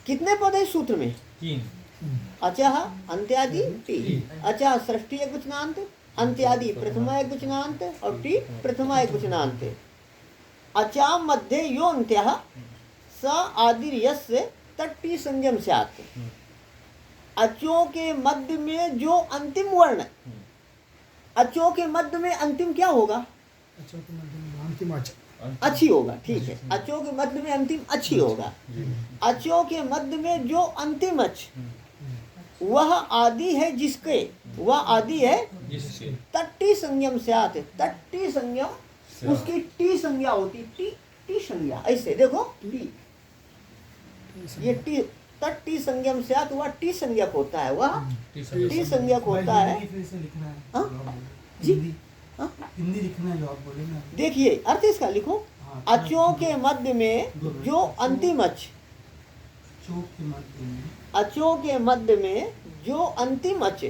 कितने पद है सूत्र में? 3। अचः अंत्यादि टी। अचः षष्ठी एक वचनांत, अंत्यादि प्रथमा एक वचनांत और टी प्रथमा एक वचनांत। अचा मध्य यो अंत्यः स आदि यस्य तट्टी संयम स्यात्। अचों के मध्य में जो अंतिम वर्ण, अचों के मध्य में अंतिम क्या होगा? अंतिम अच्छी होगा, ठीक है। अचों के मध्य में अंतिम अच्छी होगा। अचों के मध्य में जो अंतिम अच वह आदि है जिसके, वह आदि है जिसके तट्टी संयम स्यात्। तट्टी संयम उसकी टी संज्ञा होती, टी टी संज्ञा। ऐसे देखो टी, ये टी तट्टी संयम स्यात् वह टी संज्ञक होता है, वह टी संज्ञक होता है। जी हिंदी लिखना है जो आप बोले ना। देखिए अर्थ इसका लिखो। अचों के मध्य में जो अंतिम अच, अचों के मध्य में जो अंतिम अच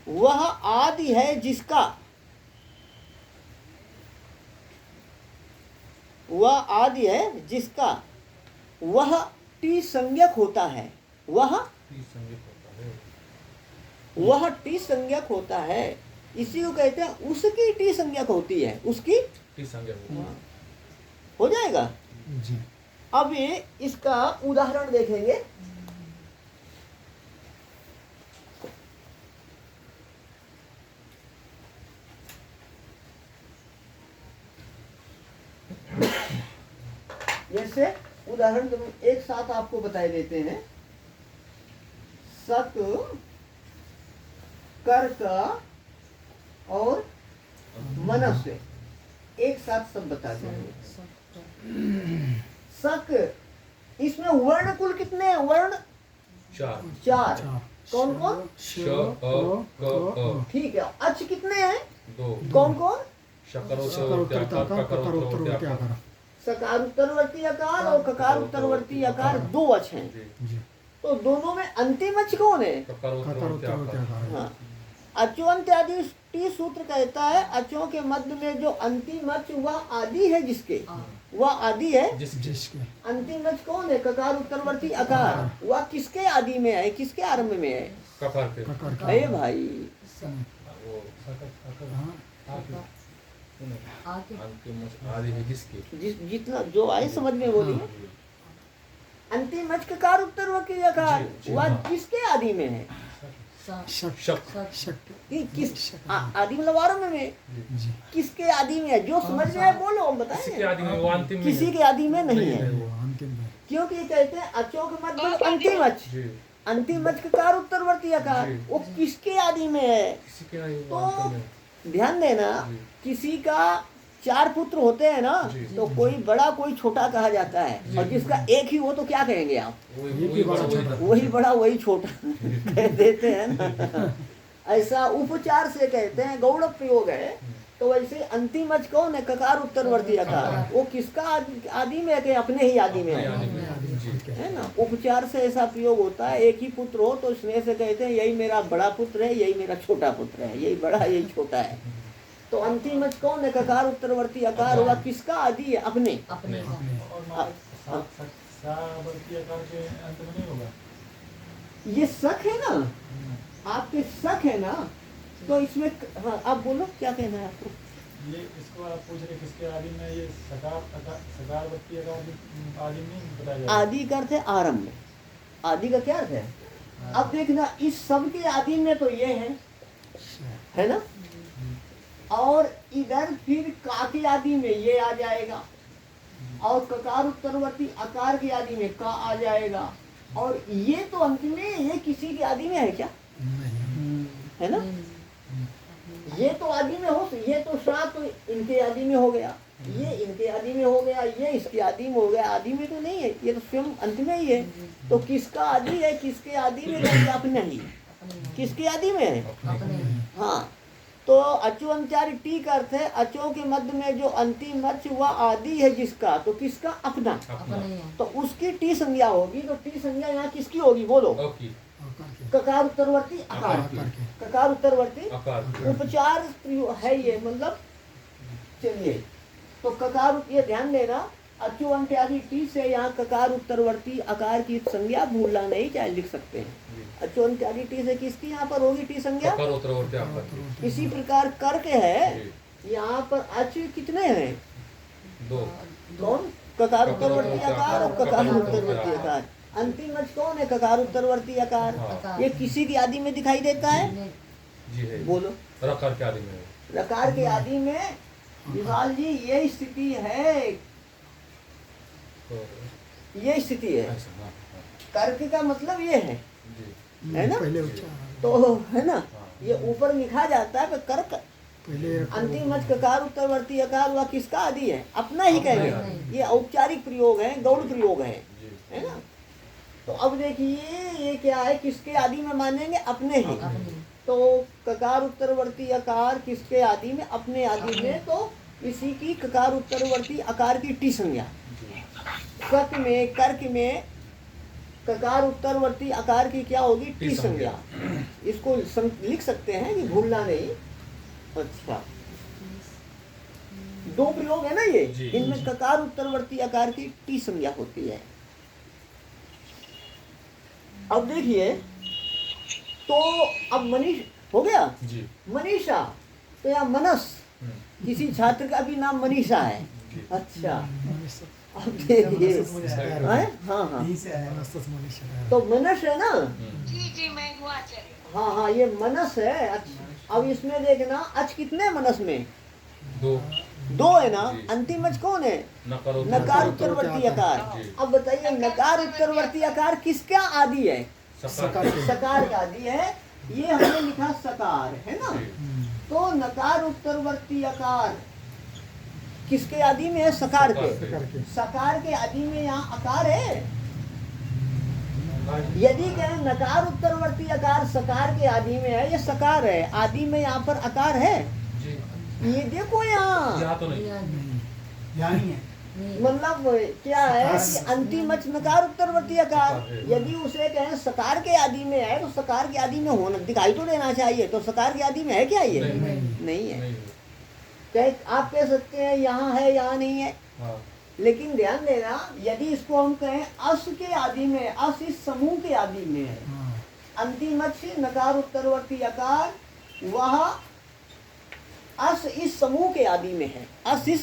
वह आदि है जिसका, वह आदि है जिसका वह टी संज्ञक होता है, वह टी संज्ञक होता है। इसी को कहते हैं उसकी टी संज्ञक होती है, उसकी टी संज्ञक हो जाएगा जी। अब ये इसका उदाहरण देखेंगे। जैसे उदाहरण तुम एक साथ आपको बताए देते हैं। सक, कर्क और मनस्य एक साथ सब बता देंगे। सक, इसमें वर्ण कुल कितने हैं? वर्ण 4। कौन कौन? श, अ, क, अ। ठीक है। अच कितने हैं? 2। कौन कौन? सकार उत्तरवर्ती आकार और ककार उत्तरवर्ती आकार 2 अच हैं। तो दोनों में अंतिम अच कौन है? हाँ। अचों आदि टी सूत्र कहता है अचों के मध्य में जो अंतिम अच वह आदि है जिसके, वह आदि है जिसके। अंतिम अच कौन है? ककार उत्तरवर्ती आकार। वह किसके आदि में है, किसके आरंभ में है? अरे भाई जितना जो आए समझ में बोलिए। अंतिम अच ककार उत्तरवर्ती आकार वह किसके आदि में है? किस आदि मतलब आरंभ में, किसके आदि में है? जो समझ में है बोलो, हम बताएं। किसी के आदि में नहीं है, क्योंकि कहते हैं अचों के मध्य अंतिम अच, अंतिम अच ककार उत्तरवर्ती आकार वो किसके आदि में है? तो ध्यान देना, किसी का 4 पुत्र होते हैं ना, तो कोई बड़ा कोई छोटा कहा जाता है, और जिसका एक ही हो तो क्या कहेंगे आप? वही बड़ा वही छोटा कह देते हैं ना। ऐसा उपचार से कहते हैं, गौड़ प्रयोग है। तो वैसे अंतिम अच कौन है? ककार उत्तरवर्ती आकार। वो किसका आदि में है कि अपने ही आदि में है ना। उपचार से ऐसा प्रयोग होता है। एक ही पुत्र हो तो स्नेह से कहते हैं यही मेरा बड़ा पुत्र है, यही मेरा छोटा पुत्र है, यही बड़ा यही छोटा है। तो अंतिम अच कौन है? ककार उत्तरवर्ती आकार हुआ किसका आदि है? अपने। ये शक है ना, आपके शक है ना, तो इसमें हाँ आप बोलो क्या कहना है आपको? ये इसको आप पूछ रहे किसके आदि में? ये सकारवर्ती आदि में बताया जाए। आदि का अर्थ है आरंभ। आदि का क्या अर्थ है? अब देखना, इस सब के आदि में तो ये है ना, और इधर फिर का के आदि में ये आ जाएगा, और ककार उत्तरवर्ती आकार के आदि में का आ जाएगा, और ये तो अंत में ये किसी के आदि में है क्या? है ना। ये तो आदि में हो, ये तो सात तो इनके आदि में हो गया, ये इनके आदि में हो गया, ये इसके आदि में हो गया। आदि में तो नहीं है, ये तो स्वयं अंत में ही है। तो किसका आदि है? किसके आदि में? अपने ही। किसके आदि में है? हाँ। तो अचो अंचारी टी का अर्थ है अचों के मध्य में जो अंतिम अच वह आदि है जिसका, तो किसका? अपना। तो उसकी टी संज्ञा होगी। तो टी संज्ञा यहाँ किसकी होगी बोलो? ककार उत्तरवर्ती आकार। ककार उत्तरवर्ती उपचार है ये, मतलब चलिए। तो ककार, ये ध्यान देना, अचो अंत्यादि टी से यहाँ ककार उत्तरवर्ती आकार की संज्ञा भूलना नहीं, चाहे लिख सकते हैं। जी। अचो अंत्यादि टी से किसकी यहाँ पर होगी टी संज्ञा? ककार उत्तरवर्ती आकार की। इसी प्रकार कर के है जी। यहाँ पर अच कितने हैं? दो। कौन? ककार उत्तरवर्ती आकार और ककार उत्तरवर्ती आकार। अंतिम अच कौन है? ककार उत्तरवर्ती आकार। हाँ। ये किसी की आदि में दिखाई देता है? जी है। बोलो। रकार के आदि में है। रकार के आदि में विशाल जी ये स्थिति है, तो ये स्थिति है। अच्छा, हाँ, हाँ। कर्क का मतलब ये है, जी। है ना? पहले उच्चारण तो है ना, हाँ। ये ऊपर लिखा जाता है कर्क। पहले अंतिम अच ककार उत्तरवर्ती आकार वह किसका आदि है? अपना ही कहेंगे। ये औपचारिक प्रयोग है, गौड़ प्रयोग है, जी। है ना? तो अब देखिए ये क्या है, किसके आदि में मानेंगे? अपने ही। तो ककार उत्तरवर्ती आकार किसके आदि में? अपने आदि में। तो इसी की ककार उत्तरवर्ती आकार की टी संज्ञा। जी। सक में, कर्क में ककार उत्तरवर्ती आकार की क्या होगी? टी संज्ञा। इसको लिख सकते हैं कि भूलना नहीं। अच्छा, दो प्रयोग है ना ये, जी। इनमें ककार उत्तरवर्ती आकार की टी संज्ञा होती है। अब देखिए, तो अब मनीष हो गया, जी। मनीषा। तो यहाँ मनस, किसी छात्र का भी नाम मनीषा है। जी। अच्छा, अब देखिए, हैं? हाँ हाँ, यहीं से आया मनीषा। तो मनस है ना? जी जी मैं हूँ आचार्य। हाँ हाँ, ये मनस है। अच्छा, अब इसमें देखना अच कितने मनस में? दो। दो है ना? जी। अंतिम अच कौन है? नकार नकार उत्तरवर्ती आकार। जी। अब बताइए, नकार उत्तरवर्ती आकार किसका आदि है? सकार। सकार का आदि है। ये हमने लिखा सकार, है ना? जी। तो नकार उत्तरवर्ती आकार किसके आदि में है? सकार के। सकार के आदि में यहाँ आकार है। यदि कहें नकार उत्तरवर्ती आकार सकार के आदि में है, ये सकार है, आदि में यहाँ पर आकार है। जी। ये देखो यहाँ, यहाँ तो नहीं। यहाँ नहीं है। मतलब क्या है कि अंतिम अच नकार उत्तरवर्ती आकार। यदि उसे कहें सकार के आदि में है, तो सकार के आदि में होना दिखाई तो देना चाहिए। तो सकार के आदि में है क्या ये? नहीं है। नहीं। आप कह सकते हैं यहाँ है, यहाँ नहीं है। हाँ। लेकिन ध्यान देना, यदि इसको हम कहें अस के आदि में, अस इस समूह के आदि में है, अंतिम अच नकार उत्तरवर्ती आकार वह अस इस समूह के आदि में है। अस इस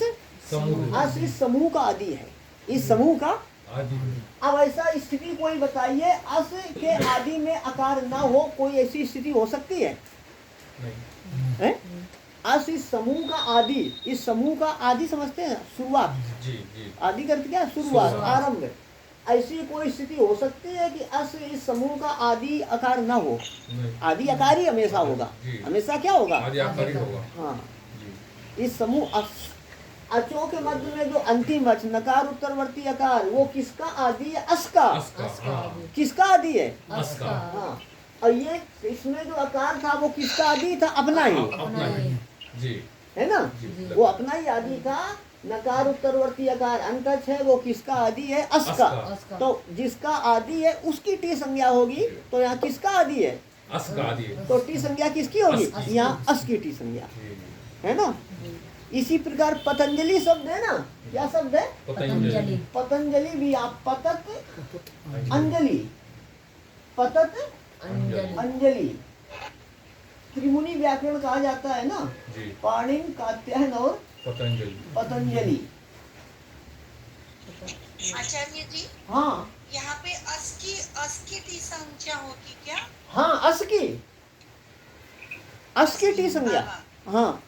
समूह का आदि है, इस समूह का आदि। अब ऐसा स्थिति कोई बताइए, अस के आदि में आकार ना हो, कोई ऐसी स्थिति हो सकती है? नहीं। है? अस इस समूह का आदि, इस समूह का आदि समझते हैं, शुरुआत। जी जी। आदि करते क्या? शुरुआत, शुरुआत। आरंभ। ऐसी कोई स्थिति हो सकती है कि अस इस समूह का आदि आकार ना हो? नहीं। आदि आकार ही हमेशा होगा। जी। हमेशा क्या होगा? आदि आकार ही होगा। हाँ, जी। इस समूह अचो के मध्य में जो अंतिम अच नकार उत्तरवर्ती आकार, वो किसका आदि है? अस का। हाँ। किसका आदि है? अस का। हाँ, और ये इसमें जो आकार था वो किसका आदि था? अपना ही, अपना ही। जी। है ना? जी। वो अपना ही आदि था। नकार उत्तरवर्ती आकार अंतच है, वो किसका आदि है? अस का। तो जिसका आदि है उसकी टी संज्ञा होगी। तो यहाँ किसका आदि है? अस का आदि है। तो टी संज्ञा किसकी होगी? अस। यहाँ अस की टी संज्ञा, जी। है ना? इसी प्रकार पतंजलि शब्द है ना, क्या शब्द है? पतंजलि। पतंजलि भी आप पतत अंजलि, पतत अंजलि। त्रिमुनि व्याकरण कहा जाता है ना, जी। पाणिनि, कात्यायन और पतंजलि। पतंजलि। आचार्य जी, हाँ यहाँ पे अस की टी संख्या होगी क्या? हाँ, अस की टी संज्ञा। हाँ,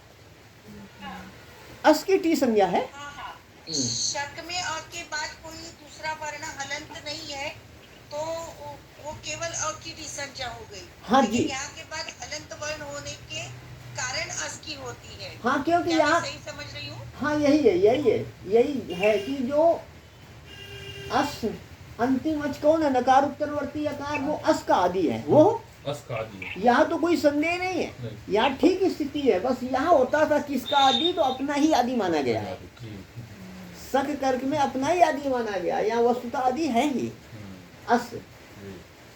अस की टी संज्ञा है। हाँ हाँ। शक में अ के बाद कोई दूसरा वर्ण हलंत नहीं है, तो वो केवल अ की टी संख्या हो गई। हाँ लेकिन जी। यहाँ के बाद हलंत वर्ण होने के कारण अस की होती है। हाँ, क्योंकि क्या मैं यहाँ, सही समझ रही हूँ? हाँ यही है कि जो अस अंतिम अच कौन है? नकार उत्तरवर्ती आकार, वो अस का आदि है। वो अस का आदि है। यहाँ तो कोई संदेह नहीं है, नहीं। यहाँ ठीक स्थिति है। बस यहाँ होता था किसका आदि? तो अपना ही आदि माना गया है। जी। सक कर्क में अपना ही आदि माना गया, यहाँ वस्तुतः आदि है ही अस। जी।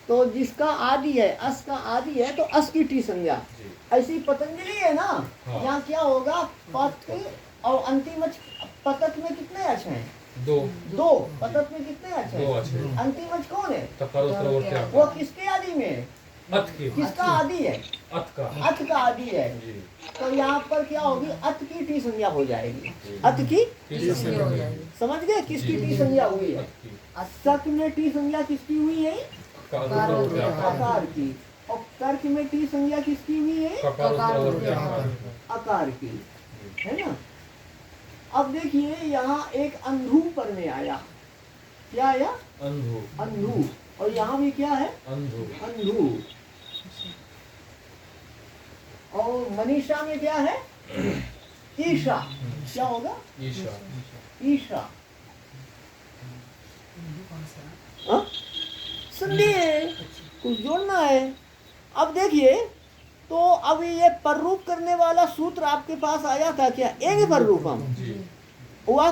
तो जिसका आदि है, अस का आदि है, तो अस की टी संज्ञा। जी। ऐसी पतंजलि है ना, हाँ। यहाँ क्या होगा? पत और अंतिम अच, पतक में कितने अच हैं? दो दो पतत में कितने अच दो है? अच्छे अंतिम अच कौन है? तकार उत्तरवर्ती वो आकार किसके आदि में है? अत के किसका आदि है? अत का अथ का आदि है। जी तो यहाँ पर क्या होगी? अथ की टी संज्ञा हो जाएगी। जी। अथ की टी संज्ञा हो जाएगी। समझ गए किसकी जी। टी संज्ञा हुई है? अत की सक में टी संज्ञा किसकी हुई है? कार उत्तरवर्ती आकार आकार की। और कर्क में टी संज्ञा किसकी हुई है? ककार उत्तरवर्ती आकार आकार की, है ना। अब देखिए यहाँ एक अंधु पर में आया, क्या आया? अंधु अंधु। और यहाँ भी क्या है? अंधु अंधु। और मनीषा में क्या है? ईशा। क्या होगा? ईशा ईशा। हाँ? संधि है, कुछ जोड़ना है। अब देखिए तो अब ये पररूप करने वाला सूत्र आपके पास आया था क्या? एक पररूपम जी वह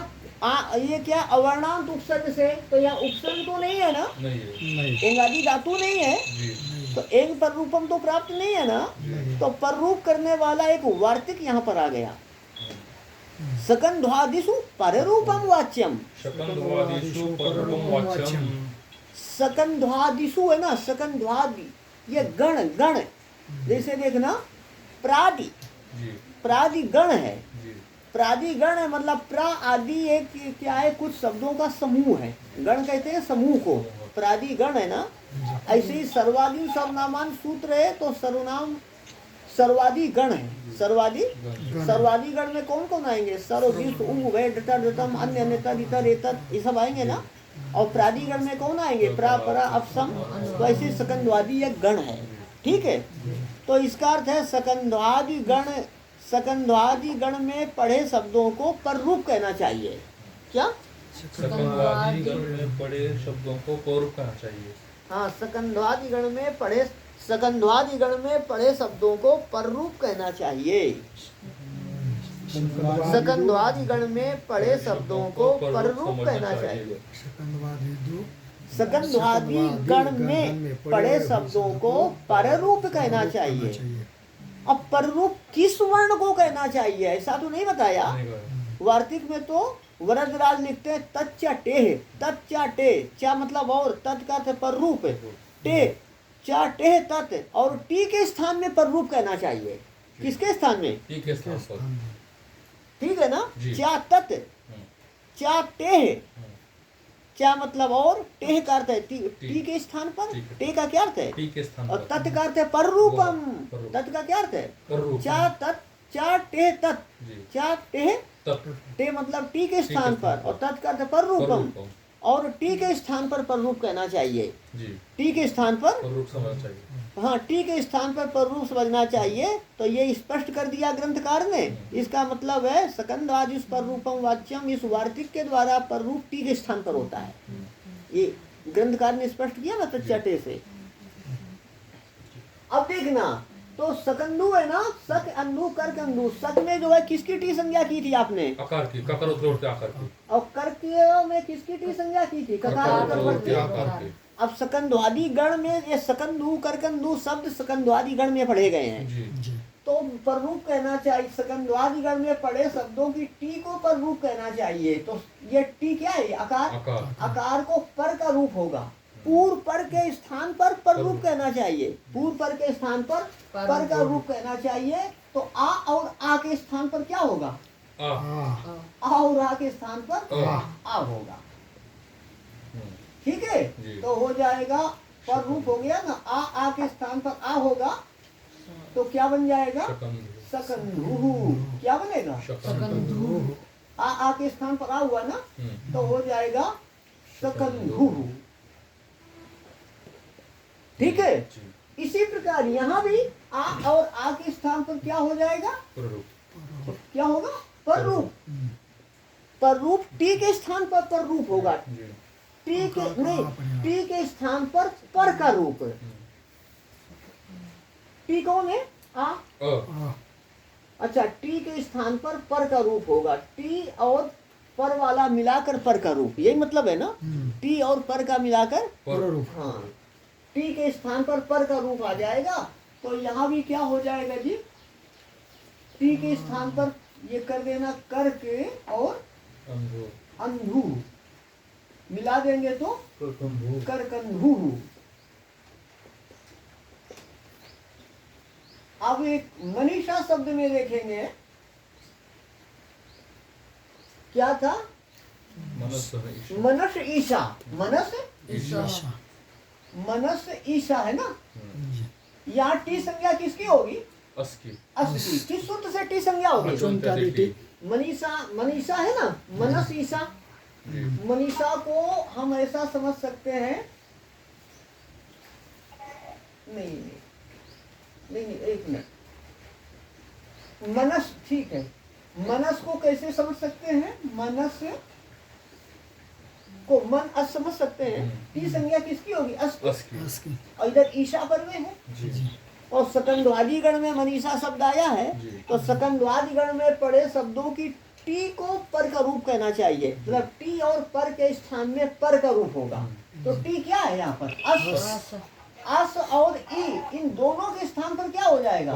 ये क्या अवर्णांत उपसर्ग से? तो यहाँ उपसर्ग तो नहीं है ना, नहीं है नहीं एंगादि धातु नहीं है, जी तो एक पररूपम तो प्राप्त नहीं है ना। तो पररूप करने वाला एक वार्तिक यहाँ पर आ गया। सकंध्वादिषु पररूपम वाच्यम। शकंदवादिषु पररूपम वाच्यम सकंध्वादिषु है ना, सकंध्वादि ये गण गण, जैसे देखना प्रादि, जी प्रादि गण है। जी प्रादि गण है मतलब प्रा आदि एक क्या है? कुछ शब्दों का समूह है। गण कहते हैं समूह को, प्रादि गण है ना। ऐसे ही सर्वादि सर्वनामान सूत्र है तो सर्वनाम सर्वादि गण है। सर्वादि सर्वादि गण में कौन कौन आएंगे? सर्व विश्व उंग वे डटा डटम अन्य अन्यता इतर एतत् ये सब आएंगे ना। और प्रादिगण में कौन आएंगे? प्रा परा अपसम। तो ऐसे सकंद्वादि एक गण है, ठीक है। तो इसका अर्थ है सकंद्वादि गण, सकंद्वादि गण में पढ़े शब्दों को पररूप कहना चाहिए। क्या? सकंदवादी गण में पड़े शब्दों को पररूप कहना चाहिए। हाँ, सकंद्वादि गण में पढ़े, सकंद्वादि गण में पढ़े शब्दों को पररूप कहना चाहिए। सकंद्वादि गण में पढ़े शब्दों को पररूप कहना चाहिए। सकंद्वादि गण में पढ़े शब्दों को पररूप कहना चाहिए। अब पररूप किस वर्ण को कहना चाहिए ऐसा तो नहीं बताया। वार्तिक में तो वरदराज लिखते हैं तच्चा टेह, तच्चा टे, चा मतलब और, तत् का अर्थ पररूप, टे चा टेह तत्, और टी के स्थान में पररूप कहना चाहिए। किसके स्थान में? टी के स्थान पर, ठीक है ना। जी। चा तत्, चा टेह, चा मतलब और, टेह का अर्थ है टी के स्थान पर। ठीक है। टे का क्या अर्थ है? टी के स्थान और पर, तत् का अर्थ है पररूपम। पररूप। तत् का क्या अर्थ है? पररूप चा तत्, चा टेह तत्, जी चा टेह तत् टे मतलब टी के स्थान स्थान पर, पर। और तत् का अर्थ है पररूपम। पररूपम और टी के स्थान पर पररूप कहना चाहिए। जी टी के स्थान पर, पररूप समझना चाहिए। हाँ टी के स्थान पर पररूप समझना चाहिए। तो ये स्पष्ट कर दिया ग्रंथकार ने। इसका मतलब है सकंदवादिष पररूपम वाच्यम, इस वार्तिक के द्वारा पररूप टी के स्थान पर होता है। ये ग्रंथकार ने स्पष्ट किया ना तच्चाटे से। अब देखना तो सकंदु है ना, सक अंधु कर्क अंधु। सक में जो है किसकी टी संज्ञा की थी आपने? आकार की, ककार उत्तरवर्ती आकार की, और कर्क में किसकी टी संज्ञा की थी? ककार ककार उत्तरवर्ती उत्तरवर्ती। आकार की, अब सकंद्वादि गण में ये सकंदु करकंदु शब्द सकंद्वादि गण में पढ़े गए हैं। जी तो पररूप कहना चाहिए। सकंद्वादि गण में पढ़े शब्दों की टी को पररूप कहना चाहिए। तो ये टी क्या है? आकार। आकार, आकार को पर का रूप होगा। पूर्व पर के स्थान पर पररूप कहना चाहिए। पूर्व पर के स्थान पर पर का रूप कहना चाहिए। तो आ और आ के स्थान पर क्या होगा? आ, आ और आ के स्थान पर आ होगा। ठीक है, जी। तो हो जाएगा पर रूप हो गया ना। आ के स्थान पर आ होगा तो क्या बन जाएगा? शकंद, सकंधु। क्या बनेगा? शकंद, आ के स्थान पर आ हुआ ना, तो हो जाएगा सकंधु। ठीक है। जी इसी प्रकार यहाँ भी आ और आ के स्थान पर क्या हो जाएगा? पररूप, क्या होगा? पर रूप। पर रूप टी के स्थान पर पर रूप होगा। जी टी के नहीं, टी के स्थान पर का रूप। टी कौन है? आ। अच्छा, टी के स्थान पर का रूप होगा। टी और पर वाला मिलाकर पर का रूप, यही मतलब है ना। टी और पर का मिलाकर पररूप, हाँ, टी के स्थान पर का रूप आ जाएगा। तो यहाँ भी क्या हो जाएगा जी? टी के स्थान पर ये कर देना कर के और अंधु, अंधु, मिला देंगे तो करकंधू। करकंधु। अब एक मनीषा शब्द में देखेंगे क्या था? मनस ईशा। मनस ईशा, मनस ईशा। मनस ईशा है ना। हम्म। यहाँ टी संज्ञा किसकी होगी? अस की। अस की। किस सूत्र से टी संज्ञा होगी? अचुंत्यादिटी। मनीषा, मनीषा है ना, मनस ईशा। जी। मनीषा को हम ऐसा समझ सकते हैं, नहीं, एक मिनट, मनस ठीक है। मनस को कैसे समझ सकते हैं? मनस को मन अस समझ सकते हैं। टी संज्ञा किसकी होगी? अस की। अस की। और इधर ईशा पर में है। जी। और सकंदवादी गण में मनीषा शब्द आया है, जी। तो सकंदवादी गण में पड़े शब्दों की टी को पर का रूप कहना चाहिए। मतलब टी और पर के स्थान में पर का रूप होगा। तो टी क्या है यहाँ पर? अस। अस और ई, इन दोनों के स्थान पर क्या हो जाएगा?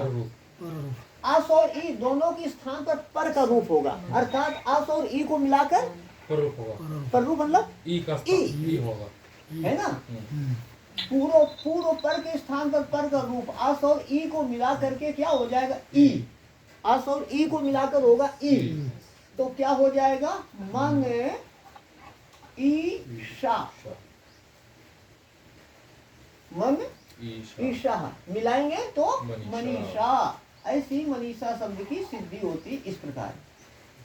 अस और ई दोनों के स्थान पर पर का रूप होगा। अर्थात अस और ई को मिलाकर पररूप होगा। पर रूप मतलब ई का स्थान ई होगा। है ना। हम्म। पूर्व पर के स्थान पर का रूप अस और ई को मिला करके क्या हो जाएगा? ई। अस और ई को मिलाकर होगा ई। तो क्या हो जाएगा? मन ईशा। मन ईशा। ईशा मिलाएंगे तो मनीषा। मनीषा। ऐसी मनीषा शब्द की सिद्धि होती इस प्रकार।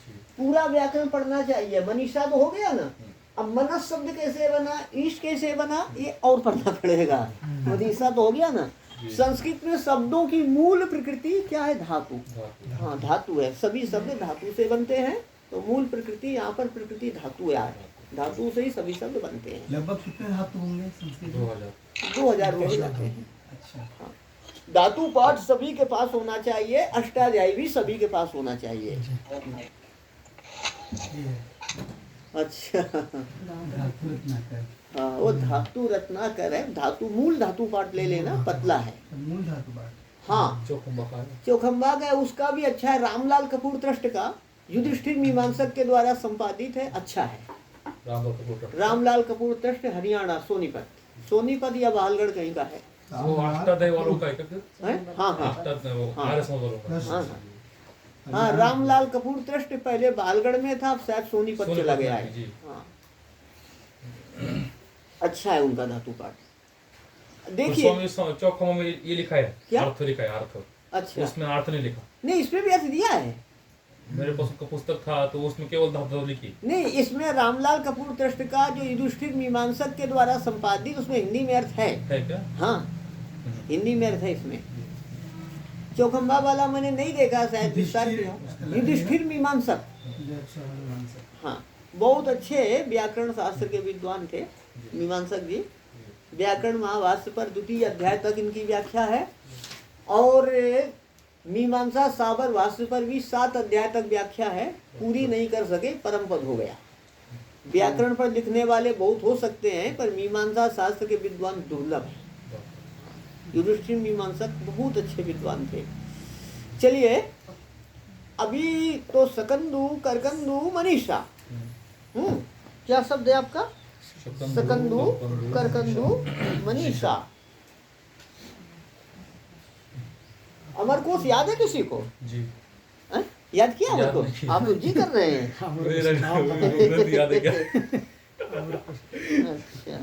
जी। पूरा व्याकरण पढ़ना चाहिए। मनीषा तो हो गया ना। अब मनस शब्द कैसे बना, ईश कैसे बना, ये और पढ़ना पड़ेगा। मनीषा तो हो गया ना। जी। संस्कृत में शब्दों की मूल प्रकृति क्या है? धातु। धातु। हाँ, धातु है। सभी शब्द धातु से बनते हैं। तो मूल प्रकृति यहाँ पर प्रकृति धातु है। धातु से ही सभी शब्द बनते हैं। लगभग कितने धातु होंगे संस्कृत में? 2000। 2000 कहे जाते हैं। अच्छा। हाँ। धातु पाठ सभी के पास होना चाहिए। अष्टाध्यायी भी सभी के पास होना चाहिए। ये है। अच्छा। धातु रत्नाकर। हाँ, वो धातु रत्नाकर है। धातु मूल धातु पाठ ले लेना, पतला है। मूल धातु पाठ। हाँ, चौखंबा का है। चौखंबा का है, उसका भी अच्छा है। रामलाल कपूर ट्रस्ट का युधिष्ठिर मीमांसक के द्वारा संपादित है, अच्छा है। रामलाल कपूर ट्रस्ट, हरियाणा, सोनीपत। सोनीपत या बहालगढ़ कहीं का है। वो अष्टाध्यायी वालों का है क्या फिर? हैं? हाँ हाँ अष्टाध्यायी वो हाँ। आर्य समाज वालों का। हाँ हाँ, रामलाल कपूर ट्रस्ट पहले बहालगढ़ में था, अब शायद सोनीपत चला गया है। जी। हाँ, अच्छा है उनका धातु पाठ। तो देखिए स्वामी चौखंबा में ये लिखा है, क्या? अर्थ लिखा है, अर्थ। अच्छा, उसमें अर्थ नहीं लिखा। नहीं इसमें भी अर्थ दिया है। मेरे पास का पुस्तक था तो उसमें केवल धातु लिखी। नहीं, इसमें रामलाल कपूर ट्रस्ट का जो युधिष्ठिर मीमांसक के द्वारा संपादित, उसमें हिंदी में अर्थ है। क्या? हाँ, हिंदी में अर्थ है इसमें। चौखंबा वाला मैंने नहीं देखा, शायद विस्तार किया। युधिष्ठिर मीमांसक, हाँ, बहुत अच्छे व्याकरण शास्त्र के विद्वान थे मीमांसक जी। व्याकरण महाभाष्य पर 2 अध्याय तक इनकी व्याख्या है, और मीमांसा साबर भाष्य पर भी 7 अध्याय तक व्याख्या है। पूरी नहीं कर सके, परम पद हो गया। व्याकरण पर लिखने वाले बहुत हो सकते हैं, पर मीमांसा शास्त्र के विद्वान दुर्लभ हैं। युधिष्ठिर मीमांसक बहुत अच्छे विद्वान थे। चलिए, अभी तो सकंदु, करकंदु, मनीषा। क्या शब्द है आपका? सकंदु, करकंदु, मनीषा। अमरकोश याद है किसी को? जी। है? याद किया याद अमरकोश? नहीं। आप लोग जी कर रहे हैं। याद है क्या? अच्छा,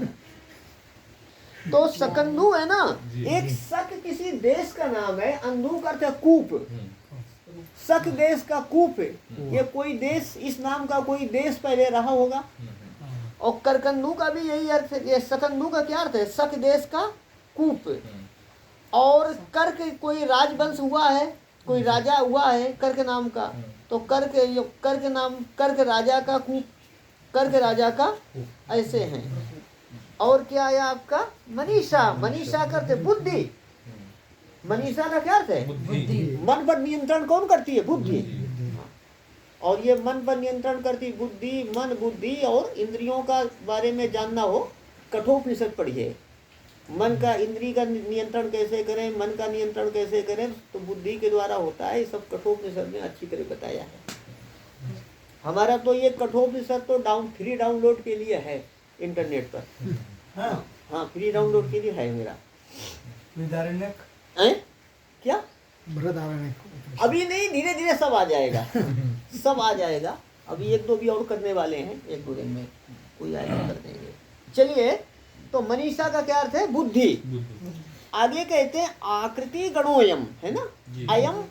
तो सकंदु है ना, जी। एक शक किसी देश का नाम है। अंधु का अर्थ है कूप। शक देश का कूप है। ये कोई देश, इस नाम का कोई देश पहले रहा होगा। और करकंदु का भी यही अर्थ है। ये सकंदु का क्या अर्थ है? शक देश का कूप। और कर्क कोई राजवंश हुआ है, कोई राजा हुआ है कर्क नाम का, तो कर्क नाम, कर्क राजा का कूप, कर्क राजा का, ऐसे हैं। और क्या है आपका? मनीषा। मनीषा करते बुद्धि। मनीषा का क्या अर्थ है? बुद्धि। मन पर नियंत्रण कौन करती है? बुद्धि। और ये मन पर नियंत्रण करती बुद्धि, मन, बुद्धि और इंद्रियों का बारे में जानना हो, कठोपनिषद पढ़िए। मन का, इंद्री का नियंत्रण कैसे करें, मन का नियंत्रण कैसे करें, तो बुद्धि के द्वारा होता है। ये सब कठोपनिषद में अच्छी तरह बताया है। हमारा तो ये कठोपनिषद तो फ्री डाउनलोड के लिए है इंटरनेट पर। हाँ हाँ फ्री डाउनलोड के लिए है मेरा। विदारण्यक हैं? क्या? बृहदारण्यक अभी नहीं, धीरे धीरे सब आ जाएगा। सब आ जाएगा। अभी एक दो भी और करने वाले हैं, एक दो दिन में कोई आएगा कर देंगे। चलिए, तो मनीषा का क्या अर्थ है? बुद्धि। बुद्धि। आगे कहते हैं आकृति गणोयम, है ना? जी। अयम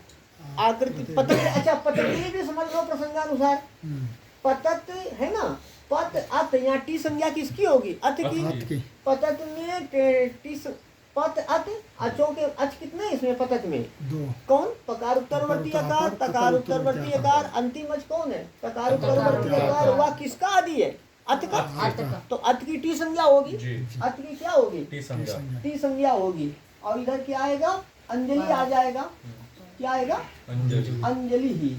आकृति पतंग। अच्छा, पतंजलि भी समझ लो प्रसंगानुसार। पतत है ना, पत अत, यहाँ टी संज्ञा किसकी होगी? अत की। पतत में टी पत अत, अचों के अच कितने इसमें पतत में? 2 कौन? पकार उत्तरवर्ती आकार, तकार उत्तरवर्ती आकार, अंतिम अच कौन है? तकार उत्तरवर्ती आकार हुआ किसका आदि है? अत का। तो अत की टी संज्ञा होगी। जी। अत की क्या होगी? टी संज्ञा। टी संज्ञा होगी। और इधर क्या आएगा? अंजलि आ जाएगा। क्या आएगा? अंजलि। अंजलि ही।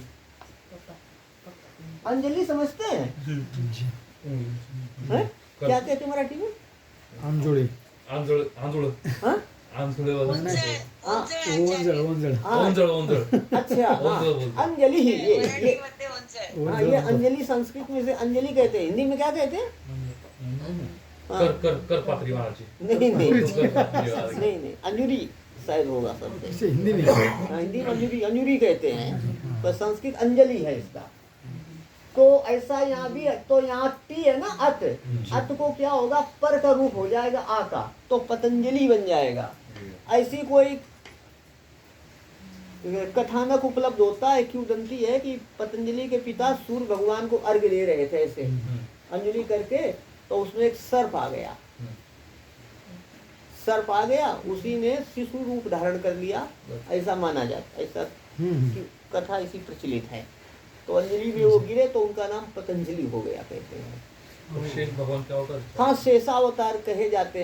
अंजलि समझते हैं? हैं? क्या कहते हैं मराठी में? आंजोळी आंधळ आंधळ हाँ? आंधळे वाला ओंजळ ओंजळ हाँ। ओंजळ ओंजळ अच्छा, हाँ। ओंजळ बोलते। अंजलि ही ये मराठीमध्ये ओंजळ. हाँ, ये अंजलि संस्कृत में से अंजलि कहते हैं। हिंदी में क्या कहते हैं? हाँ। कर कर कर पात्री महाराजी। नहीं नहीं कर पात्री महाराजी। नहीं नहीं, अंजुरी शायद होगा शब्द। इसे हिंदी में हाँ, हिंदी में अंजुरी अंजुरी कहते हैं, पर संस्कृत अंजलि है इसका। तो ऐसा यहाँ भी है। तो यहाँ टी है ना, अत। अत को क्या होगा? पर का रूप हो जाएगा आ का, तो पतंजलि बन जाएगा। ऐसी कोई कथानक उपलब्ध होता है, क्यों दंती है कि पतंजलि के पिता सूर्य भगवान को अर्घ्य दे रहे थे ऐसे अंजलि करके, तो उसमें एक सर्प आ गया। सर्प आ गया, उसी ने शिशु रूप धारण कर लिया, ऐसा माना जाता है। ऐसा कथा इसी प्रचलित है। तो अंजलि भी वो गिरे तो उनका नाम पतंजलि हो गया कहते हैं। शेष भगवान का अवतार। हाँ, शेषावतार कहे जाते हैं।